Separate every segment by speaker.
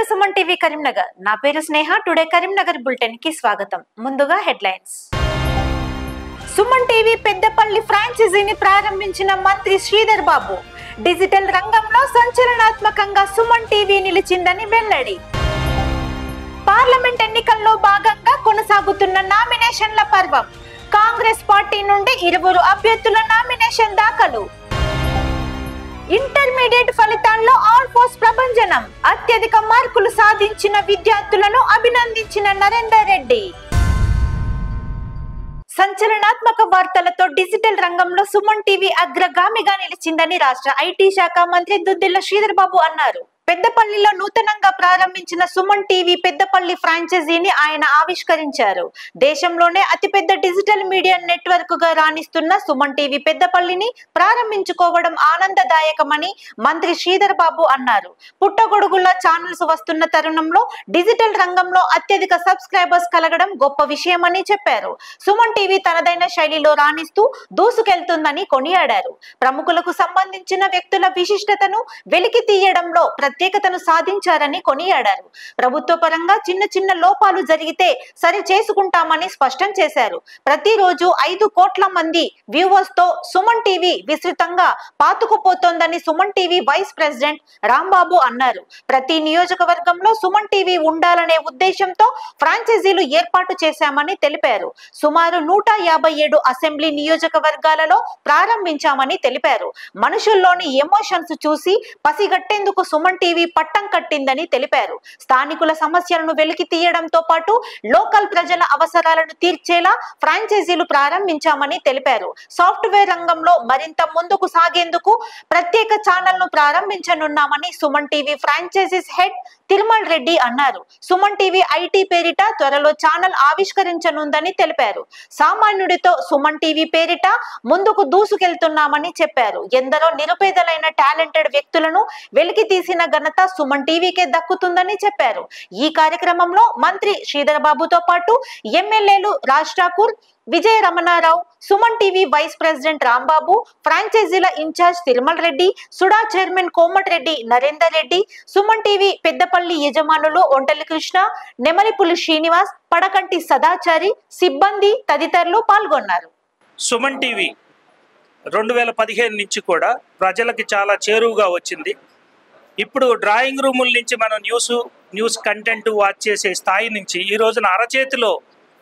Speaker 1: To Suman TV Karimnagar. నా పేరు స్నేహ. Today Karimnagar bulletin కి స్వాగతం. ముందుగా హెడ్లైన్స్. సుమన్ టీవీ పెద్దపల్లి ఫ్రాంచైజీని ప్రారంభించిన మంత్రి శ్రీధర్ బాబు. డిజిటల్ రంగంలో సంచలనాత్మకంగా సుమన్ టీవీ నిలిచిందని వెల్లడి. పార్లమెంట్ ఎన్నికల్లో భాగంగా కొనసాగుతున్న నామినేషన్ల పర్వం. కాంగ్రెస్ పార్టీ నుండి 20 అభ్యర్థుల నామినేషన్ దాఖలు. ఇంటర్మీడియట్ ఫలితాల్లో ఆల్ ఫోర్స్ ప్రభంజనం. అత్యధిక మార్కులు సాధించిన విద్యార్థులను అభినందించిన నరేందర్ రెడ్డి. సంచలనాత్మక వార్తలతో డిజిటల్ రంగంలో సుమన్ టీవీ అగ్రగామిగా నిలిచిందని రాష్ట్ర ఐటీ శాఖ మంత్రి దుద్దిల్ల శ్రీధర్ బాబు అన్నారు. పెద్దపల్లిలో నూతనంగా ప్రారంభించిన సుమన్ టీవీ పెద్దపల్లి ఫ్రాంచైజీని ఆయన ఆవిష్కరించారు. దేశంలోనే అతిపెద్ద డిజిటల్ మీడియా నెట్వర్క్ గా రాణిస్తున్న సుమన్ టీవీ పెద్దపల్లిని ప్రారంభించుకోవడం ఆనందదాయకమని మంత్రి శ్రీధర్ బాబు అన్నారు. పుట్టగొడుగుల ఛానల్స్ వస్తున్న తరుణంలో డిజిటల్ రంగంలో అత్యధిక సబ్స్క్రైబర్స్ కలగడం గొప్ప విషయమని చెప్పారు. సుమన్ టీవీ తనదైన శైలిలో రాణిస్తూ దూసుకెళ్తుందని కొనియాడారు. ప్రముఖులకు సంబంధించిన వ్యక్తుల విశిష్టతను వెలికి తీయడంలో ప్రత్యేకతను సాధించారని కొనియాడారు. ప్రభుత్వ పరంగా చిన్న చిన్న లోపాలు జరిగితే సరి చేసుకుంటామని స్పష్టం చేశారు. ప్రతిరోజు 5 కోట్ల మంది వ్యూవర్స్ తో సుమన్ టీవీ విస్తృతంగా పాతుకుపోతోందని Suman TV vice president Rambabu అన్నారు. ప్రతి నియోజకవర్గంలో సుమన్ టీవీ ఉండాలనే ఉద్దేశంతో ఫ్రాంచైజీలు ఏర్పాటు చేశామని తెలిపారు. సుమారు 157 అసెంబ్లీ నియోజకవర్గాలలో ప్రారంభించామని తెలిపారు. మనుషుల్లోని ఎమోషన్స్ చూసి పసిగట్టేందుకు సుమన్ టీవీ పట్టం కట్టిందని తెలిపారు. స్థానికుల సమస్యలను వెలికి తీయడంతో పాటు లోకల్ ప్రజల అవసరాలను తీర్చేలా ఫ్రాంచైజీలు ప్రారంభించామని తెలిపారు. సాఫ్ట్వేర్ రంగంలో మరింత ముందుకు సాగేందుకు ప్రత్యేక ఛానల్ ను ప్రారంభించనున్నామని Suman TV franchises head Tirumal Reddy అన్నారు. సుమన్ టీవీ ఐటీ పేరిట త్వరలో ఛానల్ ఆవిష్కరించనుందని తెలిపారు. సామాన్యుడితో సుమన్ టీవీ పేరిట ముందుకు దూసుకెళ్తున్నామని చెప్పారు. ఎందరో నిరుపేదలైన టాలెంటెడ్ వ్యక్తులను వెలికి తీసిన ఘనత సుమన్ టీవీకే దక్కుతుందని చెప్పారు. ఈ కార్యక్రమంలో మంత్రి శ్రీధర్ బాబుతో పాటు ఎమ్మెల్యేలు Raj Thakur, Vijaya Ramana Rao, Suman TV vice president Rambabu, ఫ్రాంచైజీల incharge Tirumal Reddy, SUDA chairman Komatireddy Narender Reddy, Suman TV Peddapalli యజమానులు ఒంటలి కృష్ణ, నెమలిపులి శ్రీనివాస్, పడకంటి సదాచారి, సిబ్బంది తదితరులు పాల్గొన్నారు.
Speaker 2: సుమన్ టీవీ 2015 నుంచి కూడా ప్రజలకి చాలా చేరువుగా వచ్చింది. ఇప్పుడు డ్రాయింగ్ రూముల నుంచి మనం న్యూస్ కంటెంట్ వాచ్ చేసే స్థాయి నుంచి ఈ రోజున అరచేతిలో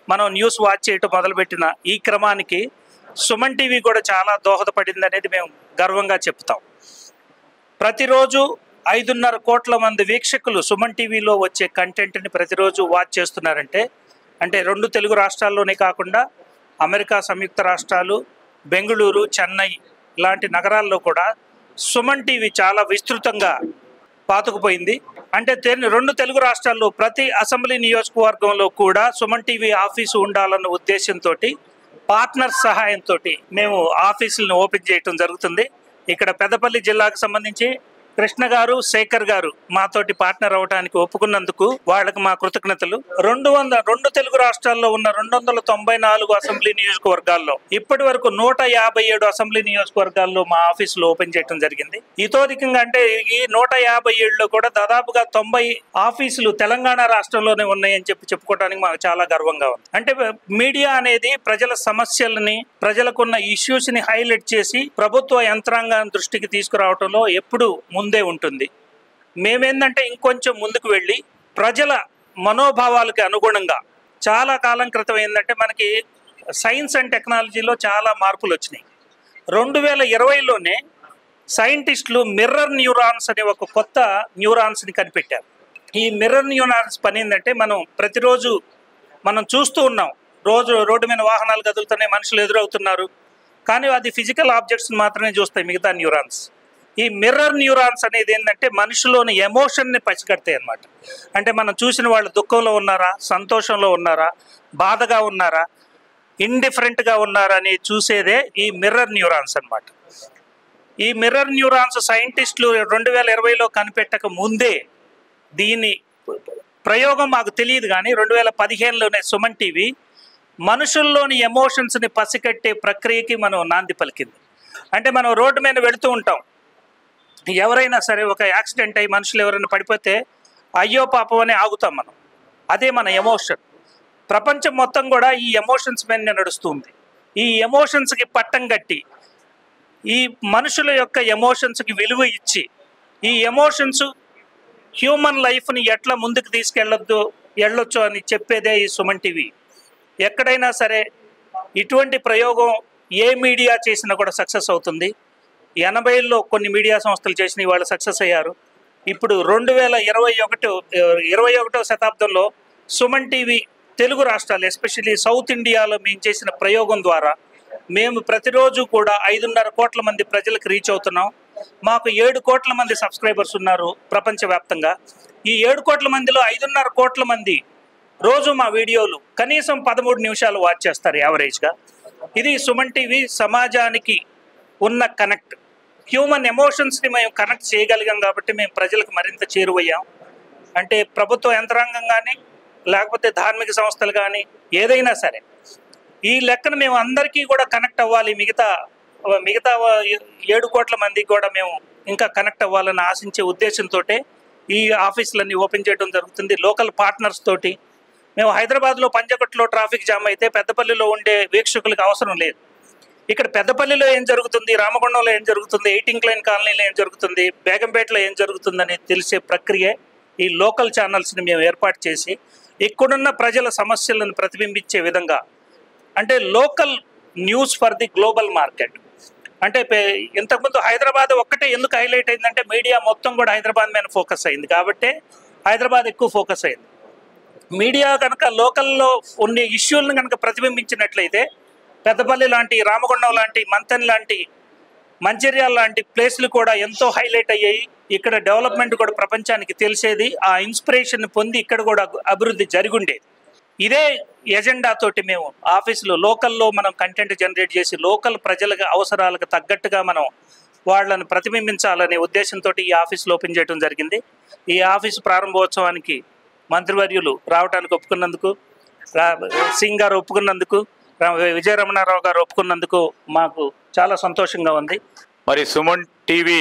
Speaker 2: మనం న్యూస్ వాచ్ చేయటం మొదలుపెట్టిన ఈ క్రమానికి సుమన్ టీవీ కూడా చాలా దోహదపడింది అనేది మేము గర్వంగా చెప్తాం. ప్రతిరోజు 5.5 కోట్ల మంది వీక్షకులు సుమన్ టీవీలో వచ్చే కంటెంట్ని ప్రతిరోజు వాచ్ చేస్తున్నారంటే, అంటే 2 తెలుగు రాష్ట్రాల్లోనే కాకుండా అమెరికా సంయుక్త రాష్ట్రాలు, బెంగళూరు, చెన్నై ఇలాంటి నగరాల్లో కూడా సుమన్ టీవీ చాలా విస్తృతంగా పాతుకుపోయింది. అంటే 2 తెలుగు రాష్ట్రాల్లో ప్రతి అసెంబ్లీ నియోజకవర్గంలో కూడా సుమన్ టీవీ ఆఫీసు ఉండాలన్న ఉద్దేశంతో పార్ట్నర్స్ సహాయంతో మేము ఆఫీసులను ఓపెన్ చేయటం జరుగుతుంది. ఇక్కడ పెద్దపల్లి జిల్లాకు సంబంధించి కృష్ణ గారు, శేఖర్ గారు మాతోటి పార్ట్నర్ అవడానికి ఒప్పుకున్నందుకు వాళ్ళకి మా కృతజ్ఞతలు. 2 తెలుగు రాష్ట్రాల్లో ఉన్న 294 అసెంబ్లీ నియోజకవర్గాల్లో ఇప్పటి వరకు 157 అసెంబ్లీ నియోజకవర్గాల్లో మా ఆఫీసులు ఓపెన్ చేయడం జరిగింది. ఇతోధికంగా అంటే ఈ 157లో కూడా దాదాపుగా 90 ఆఫీసులు తెలంగాణ రాష్ట్రంలోనే ఉన్నాయని చెప్పుకోవడానికి మాకు చాలా గర్వంగా ఉంది. అంటే మీడియా అనేది ప్రజల సమస్యలని, ప్రజలకున్న ఇష్యూస్ ని హైలైట్ చేసి ప్రభుత్వ యంత్రాంగం దృష్టికి తీసుకురావడంలో ఎప్పుడు ముందే ఉంటుంది. మేమేందంటే ఇంకొంచెం ముందుకు వెళ్ళి ప్రజల మనోభావాలకి అనుగుణంగా చాలా కాలం క్రితం ఏంటంటే మనకి సైన్స్ అండ్ టెక్నాలజీలో చాలా మార్పులు వచ్చినాయి. 2020లోనే సైంటిస్టులు మిర్రర్ న్యూరాన్స్ అనే ఒక కొత్త న్యూరాన్స్ని కనిపెట్టారు. ఈ మిర్రర్ న్యూరాన్స్ పని ఏంటంటే ప్రతిరోజు మనం చూస్తూ ఉన్నాం, రోడ్డు మీద వాహనాలు కదులుతున్నాయి, మనుషులు ఎదురవుతున్నారు, కానీ అది ఫిజికల్ ఆబ్జెక్ట్స్ని మాత్రమే చూస్తాయి మిగతా న్యూరాన్స్. ఈ మిర్రర్ న్యూరాన్స్ అనేది ఏంటంటే మనిషిలోని ఎమోషన్ని పసిగడతాయి అన్నమాట. అంటే మనం చూసిన వాళ్ళు దుఃఖంలో ఉన్నారా, సంతోషంలో ఉన్నారా, బాధగా ఉన్నారా, ఇండిఫరెంట్గా ఉన్నారా అని చూసేదే ఈ మిర్రర్ న్యూరాన్స్ అన్నమాట. ఈ మిర్రర్ న్యూరాన్స్ సైంటిస్టులు 2020లో కనిపెట్టక ముందే దీని ప్రయోగం మాకు తెలియదు, కానీ 2015లోనే సుమన్ టీవీ మనుషుల్లోని ఎమోషన్స్ని పసిగట్టే ప్రక్రియకి మనం నాంది పలికింది. అంటే మనం రోడ్డు మీద వెళుతూ ఉంటాం, ఎవరైనా సరే ఒక యాక్సిడెంట్ అయ్యి మనుషులు ఎవరైనా పడిపోతే అయ్యో పాపం అని ఆగుతాం మనం. అదే మన ఎమోషన్. ప్రపంచం మొత్తం కూడా ఈ ఎమోషన్స్ మీద నడుస్తుంది. ఈ ఎమోషన్స్కి పట్టం కట్టి ఈ మనుషుల యొక్క ఎమోషన్స్కి విలువ ఇచ్చి ఈ ఎమోషన్స్ హ్యూమన్ లైఫ్ని ఎట్లా ముందుకు వెళ్ళొచ్చు అని చెప్పేదే ఈ సుమన్ టీవీ. ఎక్కడైనా సరే ఇటువంటి ప్రయోగం ఏ మీడియా చేసినా కూడా సక్సెస్ అవుతుంది. 80లో కొన్ని మీడియా సంస్థలు చేసిన వాళ్ళు సక్సెస్ అయ్యారు. ఇప్పుడు 2021వ శతాబ్దంలో సుమన్ టీవీ తెలుగు రాష్ట్రాలు ఎస్పెషల్లీ సౌత్ ఇండియాలో మేము చేసిన ప్రయోగం ద్వారా మేము ప్రతిరోజు కూడా 5.5 కోట్ల మంది ప్రజలకు రీచ్ అవుతున్నాం. మాకు 7 కోట్ల మంది సబ్స్క్రైబర్స్ ఉన్నారు ప్రపంచవ్యాప్తంగా. ఈ 7 కోట్ల మందిలో 5.5 కోట్ల మంది రోజు మా వీడియోలు కనీసం 13 నిమిషాలు వాచ్ చేస్తారు యావరేజ్గా. ఇది సుమన్ టీవీ సమాజానికి ఉన్న కనెక్ట్. హ్యూమన్ ఎమోషన్స్ని మేము కనెక్ట్ చేయగలిగాం కాబట్టి మేము ప్రజలకు మరింత చేరువయ్యాం. అంటే ప్రభుత్వ యంత్రాంగం కానీ లేకపోతే ధార్మిక సంస్థలు కానీ ఏదైనా సరే ఈ లెక్కన మేము అందరికీ కూడా కనెక్ట్ అవ్వాలి. మిగతా 7 కోట్ల మందికి కూడా మేము ఇంకా కనెక్ట్ అవ్వాలని ఆశించే ఉద్దేశంతో ఈ ఆఫీసులన్నీ ఓపెన్ చేయడం జరుగుతుంది. లోకల్ పార్ట్నర్స్ తోటి మేము హైదరాబాద్లో పంజగుట్టలో ట్రాఫిక్ జామ్ అయితే పెద్దపల్లిలో ఉండే వీక్షకులకు అవసరం లేదు. ఇక్కడ పెద్దపల్లిలో ఏం జరుగుతుంది, రామగుండంలో ఏం జరుగుతుంది, 18 లైన్ కాలనీలో ఏం జరుగుతుంది, బేగంపేటలో ఏం జరుగుతుందని తెలిసే ప్రక్రియ ఈ లోకల్ ఛానల్స్ని మేము ఏర్పాటు చేసి ఇక్కడున్న ప్రజల సమస్యలను ప్రతిబింబించే విధంగా, అంటే local news for the global market. అంటే ఇంతకుముందు హైదరాబాద్ ఒక్కటే ఎందుకు హైలైట్ అయిందంటే మీడియా మొత్తం కూడా హైదరాబాద్ మీద ఫోకస్ అయింది కాబట్టి హైదరాబాద్ ఎక్కువ ఫోకస్ అయింది. మీడియా కనుక లోకల్లో ఉండే ఇష్యూలను కనుక ప్రతిబింబించినట్లయితే పెద్దపల్లి లాంటి, రామగుండం లాంటి, మంతెన్ లాంటి, మంచిర్యాల లాంటి ప్లేస్లు కూడా ఎంతో హైలైట్ అయ్యాయి. ఇక్కడ డెవలప్మెంట్ కూడా ప్రపంచానికి తెలిసేది. ఆ ఇన్స్పిరేషన్ పొంది ఇక్కడ కూడా అభివృద్ధి జరిగుండేది. ఇదే ఎజెండా తోటి మేము ఆఫీసులో లోకల్లో మనం కంటెంట్ జనరేట్ చేసి లోకల్ ప్రజల అవసరాలకు తగ్గట్టుగా మనం వాళ్ళని ప్రతిబింబించాలనే ఉద్దేశంతో ఈ ఆఫీసులో ఓపెన్ చేయడం జరిగింది. ఈ ఆఫీసు ప్రారంభోత్సవానికి మంత్రివర్యులు రావడానికి ఒప్పుకున్నందుకు, సింగ్ గారు ఒప్పుకున్నందుకు, విజయరమణారావు గారు ఒప్పుకున్నందుకు మాకు చాలా సంతోషంగా ఉంది.
Speaker 3: మరి సుమన్ టీవీ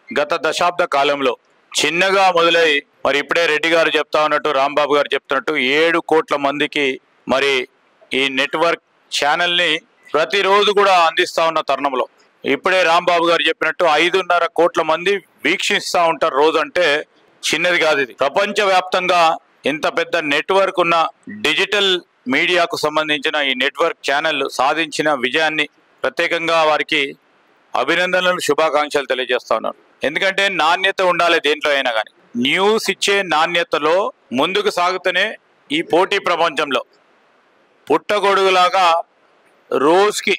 Speaker 3: గత దశాబ్ద కాలంలో చిన్నగా మొదలై మరి ఇప్పుడే రెడ్డి గారు చెప్తా ఉన్నట్టు, రాంబాబు గారు చెప్తున్నట్టు 7 కోట్ల మందికి మరి ఈ నెట్వర్క్ ఛానల్ని ప్రతిరోజు కూడా అందిస్తూ ఉన్న తరుణంలో ఇప్పుడే రాంబాబు గారు చెప్పినట్టు 5.5 కోట్ల మంది వీక్షిస్తూ ఉంటారు రోజు. అంటే చిన్నది కాదు ఇది. ప్రపంచవ్యాప్తంగా ఇంత పెద్ద నెట్వర్క్ ఉన్న డిజిటల్ మీడియాకు సంబంధించిన ఈ నెట్వర్క్ ఛానల్ సాధించిన విజయాన్ని ప్రత్యేకంగా వారికి అభినందనలు, శుభాకాంక్షలు తెలియజేస్తా ఉన్నాను. ఎందుకంటే నాణ్యత ఉండాలి దేంట్లో అయినా కానీ. న్యూస్ ఇచ్చే నాణ్యతలో ముందుకు సాగుతూనే ఈ పోటీ ప్రపంచంలో పుట్టగొడుగులాగా రోజుకి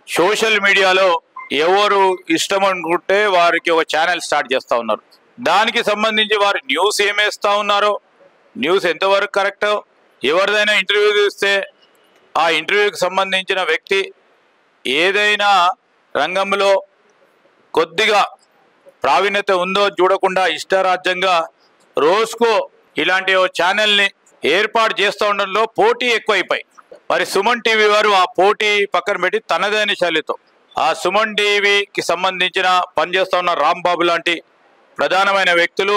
Speaker 3: సోషల్ మీడియాలో ఎవరు ఇష్టం అనుకుంటే వారికి ఒక ఛానల్ స్టార్ట్ చేస్తూ ఉన్నారు. దానికి సంబంధించి వారు న్యూస్ ఏమేస్తూ ఉన్నారో, న్యూస్ ఎంతవరకు కరెక్టో, ఎవరిదైనా ఇంటర్వ్యూ చూస్తే ఆ ఇంటర్వ్యూకి సంబంధించిన వ్యక్తి ఏదైనా రంగంలో కొద్దిగా ప్రావీణ్యత ఉందో చూడకుండా ఇష్టారాజ్యంగా రోజుకో ఇలాంటి ఓ ఛానల్ని ఏర్పాటు చేస్తూ ఉండడంలో పోటీ ఎక్కువైపోయి మరి సుమన్ టీవీ వారు ఆ పోటీ పక్కన పెట్టి తనదైన శైలితో ఆ సుమన్ టీవీకి సంబంధించిన పనిచేస్తూ ఉన్న రాంబాబు లాంటి ప్రధానమైన వ్యక్తులు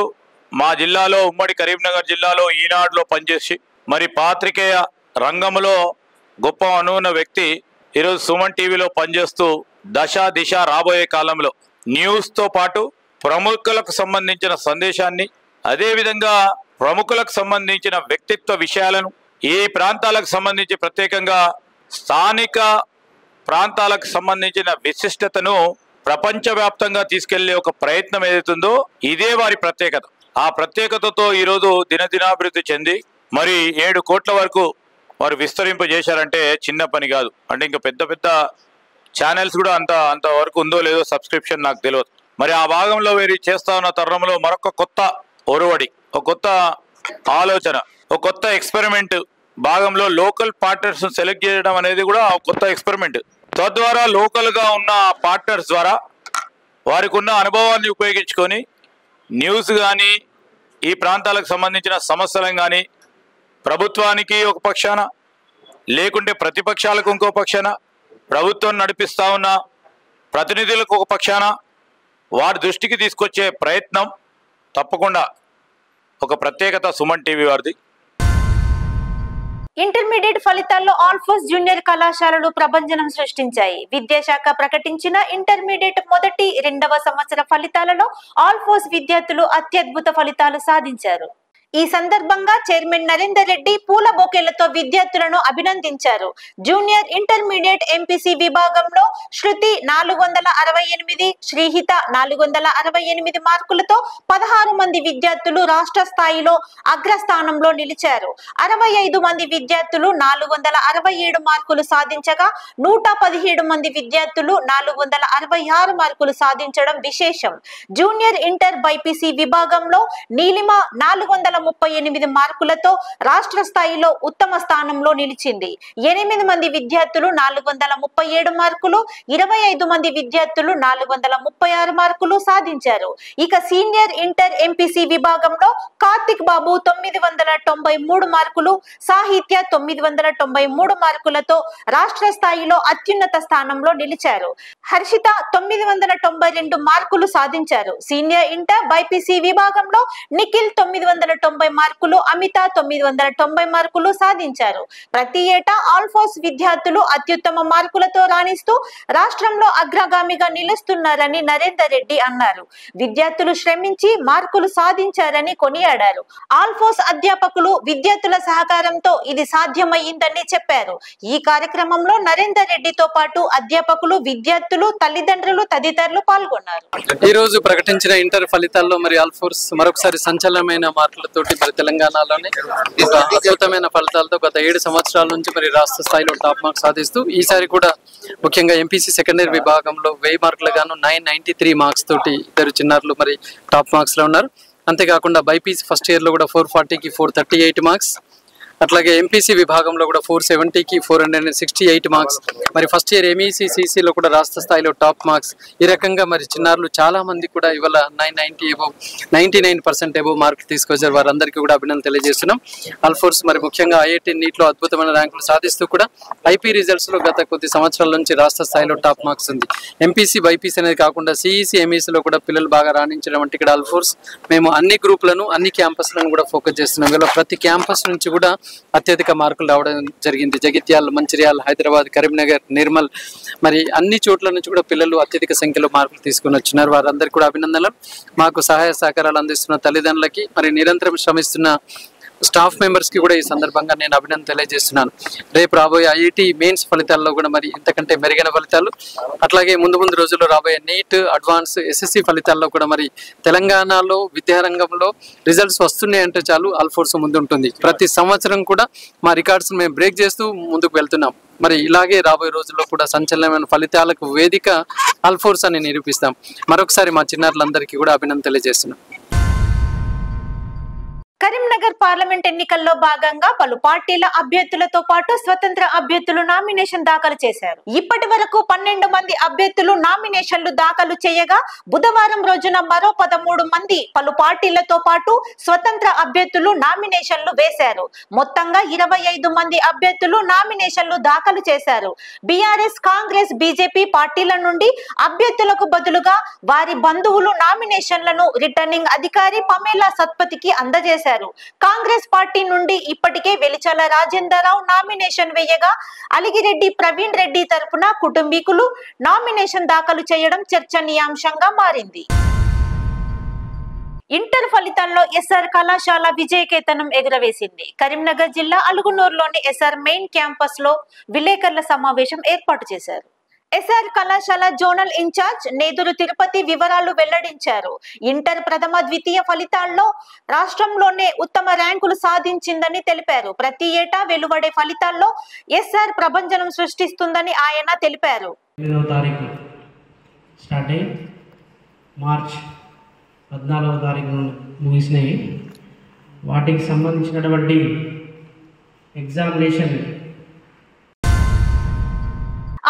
Speaker 3: మా జిల్లాలో, ఉమ్మడి కరీంనగర్ జిల్లాలో ఈనాడులో పనిచేసి మరి పాత్రికేయ రంగంలో గొప్ప అనున్న వ్యక్తి ఈరోజు సుమన్ టీవీలో పనిచేస్తూ దిశ రాబోయే కాలంలో న్యూస్తో పాటు ప్రముఖులకు సంబంధించిన సందేశాన్ని, అదేవిధంగా ప్రముఖులకు సంబంధించిన వ్యక్తిత్వ విషయాలను, ఈ ప్రాంతాలకు సంబంధించి ప్రత్యేకంగా స్థానిక ప్రాంతాలకు సంబంధించిన విశిష్టతను ప్రపంచవ్యాప్తంగా తీసుకెళ్లే ఒక ప్రయత్నం ఏదైతుందో ఇదే వారి ప్రత్యేకత. ఆ ప్రత్యేకతతో ఈరోజు దినదినాభివృద్ధి చెంది మరి 7 కోట్ల వరకు వారు విస్తరింపజేశారంటే చిన్న పని కాదు. అంటే ఇంకా పెద్ద పెద్ద ఛానల్స్ కూడా అంత వరకు ఉందో లేదో సబ్స్క్రిప్షన్ నాకు తెలియదు. మరి ఆ భాగంలో వీరు చేస్తా ఉన్న తరుణంలో మరొక కొత్త ఒరవడి, ఒక కొత్త ఆలోచన, ఒక కొత్త ఎక్స్పెరిమెంట్ భాగంలో లోకల్ పార్ట్నర్స్ సెలెక్ట్ చేయడం అనేది కూడా ఒక కొత్త ఎక్స్పెరిమెంట్. తద్వారా లోకల్గా ఉన్న పార్ట్నర్స్ ద్వారా వారికి ఉన్న అనుభవాన్ని ఉపయోగించుకొని న్యూస్ కానీ, ఈ ప్రాంతాలకు సంబంధించిన సమస్యలను కానీ ప్రభుత్వానికి ఒక పక్షాన, లేకుంటే ప్రతిపక్షాలకు ఇంకో పక్షాన, ప్రభుత్వం నడిపిస్తూ ఉన్న ప్రతినిధులకు ఒక పక్షాన వారి దృష్టికి తీసుకొచ్చే ప్రయత్నం తప్పకుండా ఒక ప్రత్యేకత సుమన్ టీవీ వారిది.
Speaker 1: ఇంటర్మీడియట్ ఫలితాల్లో ఆల్ఫోస్ జూనియర్ కళాశాలలు ప్రభంజనం సృష్టించాయి. విద్యాశాఖ ప్రకటించిన ఇంటర్మీడియట్ మొదటి, రెండవ సంవత్సర ఫలితాలలో ఆల్ఫోస్ విద్యార్థులు అత్యద్భుత ఫలితాలు సాధించారు. ఈ సందర్భంగా చైర్మన్ నరేందర్ రెడ్డి పూల బొకేలతో విద్యార్థులను అభినందించారు. జూనియర్ ఇంటర్మీడియట్ ఎంపీసీ విభాగంలో శృతి 468, శ్రీహిత 468 మార్కులతో 16 మంది విద్యార్థులు రాష్ట్ర స్థాయిలో అగ్రస్థానంలో నిలిచారు. 65 మంది విద్యార్థులు 467 మార్కులు సాధించగా 117 మంది విద్యార్థులు 466 మార్కులు సాధించడం విశేషం. జూనియర్ ఇంటర్ బైపీసీ విభాగంలో నీలిమ 438 మార్కులతో రాష్ట్ర స్థాయిలో ఉత్తమ స్థానంలో నిలిచింది. 8 మంది విద్యార్థులు 437 మార్కులు, 25 మంది విద్యార్థులు 436 మార్కులు సాధించారు. ఇక సీనియర్ ఇంటర్ ఎంపీసీ విభాగంలో కార్తిక్ బాబు 993 మార్కులు, సాహిత్య 993 మార్కులతో రాష్ట్ర స్థాయిలో అత్యున్నత స్థానంలో నిలిచారు. హర్షిత 992 మార్కులు సాధించారు. సీనియర్ ఇంటర్ బైపీసీ విభాగంలో నిఖిల్ 990 మార్కులు, అమిత 990 మార్కులు సాధించారు. ప్రతి ఏటా ఆల్ఫోస్ విద్యార్థులు అత్యుత్తమ మార్కులతో రాణిస్తూ రాష్ట్రంలో అగ్రగామిగా నిలుస్తున్నారని నరేందర్ రెడ్డి అన్నారు. విద్యార్థులు శ్రమించి మార్కులు సాధించారని కొనియాడారు. ఆల్ఫోస్ అధ్యాపకులు, విద్యార్థుల సహకారంతో ఇది సాధ్యమయ్యిందని చెప్పారు. ఈ కార్యక్రమంలో నరేందర్ రెడ్డితో పాటు అధ్యాపకులు, విద్యార్థులు, తల్లిదండ్రులు తదితరులు పాల్గొన్నారు.
Speaker 4: ఈ రోజు ప్రకటించిన ఇంటర్ ఫలితాల్లో మరి ఆల్ఫోర్స్ మరొకసారి సంచలనమైన మార్కులతోటి మరి తెలంగాణలోనే ఒక అద్భుతమైన ఫలితాలతో గత 7 సంవత్సరాల నుంచి మరి రాష్ట్ర స్థాయిలో టాప్ మార్క్స్ సాధిస్తూ ఈసారి కూడా ముఖ్యంగా ఎంపీసీ సెకండరీ విభాగంలో 1000 మార్కులు గాను 993 మార్క్స్ తోటి ఇద్దరు చిన్నారులు మరి టాప్ మార్క్స్ లో ఉన్నారు. అంతేకాకుండా బైపీసీ ఫస్ట్ ఇయర్ లో కూడా 440కి 438 మార్క్స్, అట్లాగే ఎంపీసీ విభాగంలో కూడా 470కి 468 మార్క్స్, మరి ఫస్ట్ ఇయర్ ఎంఈసీ సిసిలో కూడా రాష్ట్ర స్థాయిలో టాప్ మార్క్స్. ఈ రకంగా మరి చిన్నారులు చాలా మంది కూడా ఇవాళ 99% అబోవ్ మార్కులు తీసుకొచ్చారు. వారందరికీ కూడా అభినందన తెలియజేస్తున్నాం. ఆల్ఫోర్స్ మరి ముఖ్యంగా ఐఐటి నీట్లో అద్భుతమైన ర్యాంకులు సాధిస్తూ కూడా ఐపీ రిజల్ట్స్ లో గత కొద్ది సంవత్సరాల నుంచి రాష్ట్ర స్థాయిలో టాప్ మార్క్స్ ఉంది. ఎంపీసీ బైపీసీ అనేది కాకుండా సిఈసీ ఎంఈసీలో కూడా పిల్లలు బాగా రాణించడం అంటే ఇక్కడ ఆల్ఫోర్స్ మేము అన్ని గ్రూపులను, అన్ని క్యాంపస్లను కూడా ఫోకస్ చేస్తున్నాం. ఇలా ప్రతి క్యాంపస్ నుంచి కూడా అత్యధిక మార్కులు రావడం జరిగింది. జగిత్యాల, మంచిర్యాల, హైదరాబాద్, కరీంనగర్, నిర్మల్ మరి అన్ని చోట్ల నుంచి కూడా పిల్లలు అత్యధిక సంఖ్యలో మార్కులు తీసుకుని వచ్చినారు. వారందరికీ కూడా అభినందనలు. మాకు సహాయ సహకారాలు అందిస్తున్న తల్లిదండ్రులకి, మరి నిరంతరం శ్రమిస్తున్న స్టాఫ్ మెంబర్స్ కి కూడా ఈ సందర్భంగా నేను అభినందన తెలియజేస్తున్నాను. రేపు రాబోయే ఐఐటి మెయిన్స్ ఫలితాల్లో కూడా మరి ఇంతకంటే మెరుగైన ఫలితాలు, అట్లాగే ముందు రోజుల్లో రాబోయే నీట్, అడ్వాన్స్, ఎస్ఎస్సి ఫలితాల్లో కూడా మరి తెలంగాణలో విద్యారంగంలో రిజల్ట్స్ వస్తున్నాయంటే చాలు ఆల్ఫోర్స్ ముందుంటుంది. ప్రతి సంవత్సరం కూడా మా రికార్డ్స్ మేము బ్రేక్ చేస్తూ ముందుకు వెళ్తున్నాం. మరి ఇలాగే రాబోయే రోజుల్లో కూడా సంచలనమైన ఫలితాలకు వేదిక ఆల్ఫోర్స్ అని నిరూపిస్తాం. మరొకసారి మా చిన్నారులందరికీ కూడా అభినందన తెలియజేస్తున్నాం.
Speaker 1: కరీంనగర్ పార్లమెంట్ ఎన్నికల్లో భాగంగా పలు పార్టీల అభ్యర్థులతో పాటు స్వతంత్ర అభ్యర్థులు నామినేషన్ దాఖలు చేశారు. ఇప్పటి వరకు 12 మంది అభ్యర్థులు నామినేషన్లు దాఖలు చేయగా బుధవారం రోజున మరో 13 మంది పలు పార్టీలతో పాటు స్వతంత్ర అభ్యర్థులు నామినేషన్లు వేశారు. మొత్తంగా 25 మంది అభ్యర్థులు నామినేషన్లు దాఖలు చేశారు. బీఆర్ఎస్, కాంగ్రెస్, బీజేపీ పార్టీల నుండి అభ్యర్థులకు బదులుగా వారి బంధువులు నామినేషన్లను రిటర్నింగ్ అధికారి పమేలా సత్పతికి అందజేశారు. కాంగ్రెస్ పార్టీ నుండి ఇప్పటికే వెలిచాల రాజేందర్రావు నామినేషన్ వేయగా అలిగిరెడ్డి ప్రవీణ్ రెడ్డి తరపున కుటుంబీకులు నామినేషన్ దాఖలు చేయడం చర్చనీయాంశంగా మారింది. ఇంటర్ ఫలితాల్లో ఎస్ఆర్ కళాశాల విజయకేతనం ఎగురవేసింది. కరీంనగర్ జిల్లా అలుగునూరులోని ఎస్ఆర్ మెయిన్ క్యాంపస్ లో విలేకరుల సమావేశం ఏర్పాటు చేశారు. ఎస్ఆర్ కళాశాల జోనల్ ఇన్ఛార్జ్ నేదురు తిరుపతి వివరాలు వెల్లడించారు. ఇంటర్ ప్రథమ, ద్వితీయ ఫలితాల్లో రాష్ట్రంలోనే ఉత్తమ ర్యాంకులు సాధించిందని తెలిపారు. ప్రతి ఏటా వెలువడే ఫలితాల్లో ఎస్ఆర్ ప్రభంజనం సృష్టిస్తుందని ఆయన తెలిపారు.
Speaker 5: 8వ తారీఖు స్టార్ట్ అయ్యి మార్చ్ 14వ తారీఖు ముగిసినాయి. వాటికి సంబంధించినటువంటి ఎగ్జామినేషన్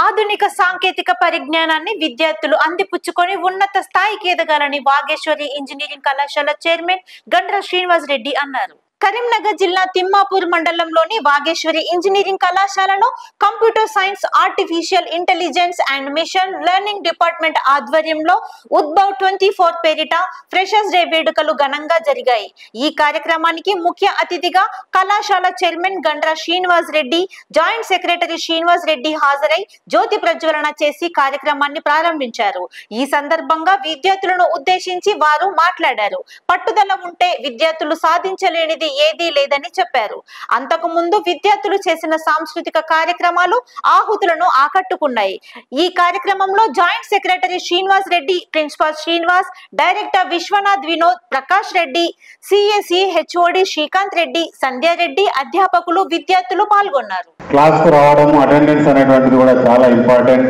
Speaker 1: ఆధునిక సాంకేతిక పరిజ్ఞానాన్ని విద్యార్థులు అందిపుచ్చుకొని ఉన్నత స్థాయికి ఎదగాలని వాగేశ్వరి ఇంజనీరింగ్ కళాశాల చైర్మన్ గండ్ర శ్రీనివాస్ రెడ్డి అన్నారు. కరీంనగర్ జిల్లా తిమ్మాపూర్ మండలంలోని వాగేశ్వరి ఇంజనీరింగ్ కళాశాలలో computer science, artificial intelligence and machine learning department ఆధ్వర్యంలో ఉద్భవ్ 24 పేరిట ఫ్రెషర్స్ డే వేడుకలు ఘనంగా జరిగాయి. ఈ కార్యక్రమానికి ముఖ్య అతిథిగా కళాశాల chairman Gandra Srinivas Reddy, joint secretary Srinivas Reddy హాజరై జ్యోతి ప్రజ్వలన చేసి కార్యక్రమాన్ని ప్రారంభించారు. ఈ సందర్భంగా విద్యార్థులను ఉద్దేశించి వారు మాట్లాడారు. పట్టుదల ఉంటే విద్యార్థులు సాధించలేనిది ఏదీ లేదని చెప్పారు. అంతకు ముందు విద్యార్థులు చేసిన సాంస్కృతిక కార్యక్రమాలు ఆహుతులను ఆకట్టుకున్నాయి. ఈ కార్యక్రమంలో joint secretary Srinivas Reddy, principal Srinivas, director Vishwanath, Vinod, Prakash Reddy, CSC HOD Srikanth Reddy, Sandhya Reddy, అధ్యాపకులు, విద్యార్థులు పాల్గొన్నారు.
Speaker 6: క్లాస్కు రావడం, అటెండెన్స్ అనేటువంటిది కూడా చాలా ఇంపార్టెంట్.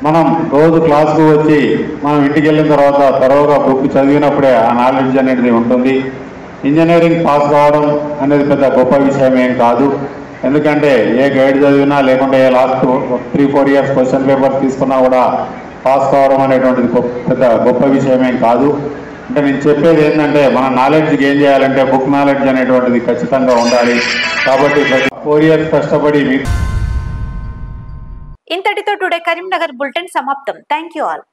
Speaker 6: మనం రోజు క్లాస్కు వచ్చి మనం ఇంటికి వెళ్ళిన తర్వాత తరువుగా బుక్ చదివినప్పుడే ఆ నాలెడ్జ్ అనేది ఉంటుంది. ఇంజనీరింగ్ పాస్ కావడం అనేది పెద్ద గొప్ప విషయం ఏం కాదు. ఎందుకంటే ఏ గైడ్ చదివినా లేకుంటే ఏ లాస్ట్ 3-4 ఇయర్స్ క్వశ్చన్ పేపర్ తీసుకున్నా కూడా పాస్ కావడం అనేటువంటిది పెద్ద గొప్ప విషయం ఏం కాదు. అంటే నేను చెప్పేది ఏంటంటే మన నాలెడ్జ్ గెయిన్ చేయాలంటే బుక్ నాలెడ్జ్ అనేటువంటిది ఖచ్చితంగా ఉండాలి. కాబట్టి 4 ఇయర్స్ కష్టపడి
Speaker 1: ఇంతటితో టుడే కరీంనగర్ బులెటిన్ సమాప్తం. Thank you all.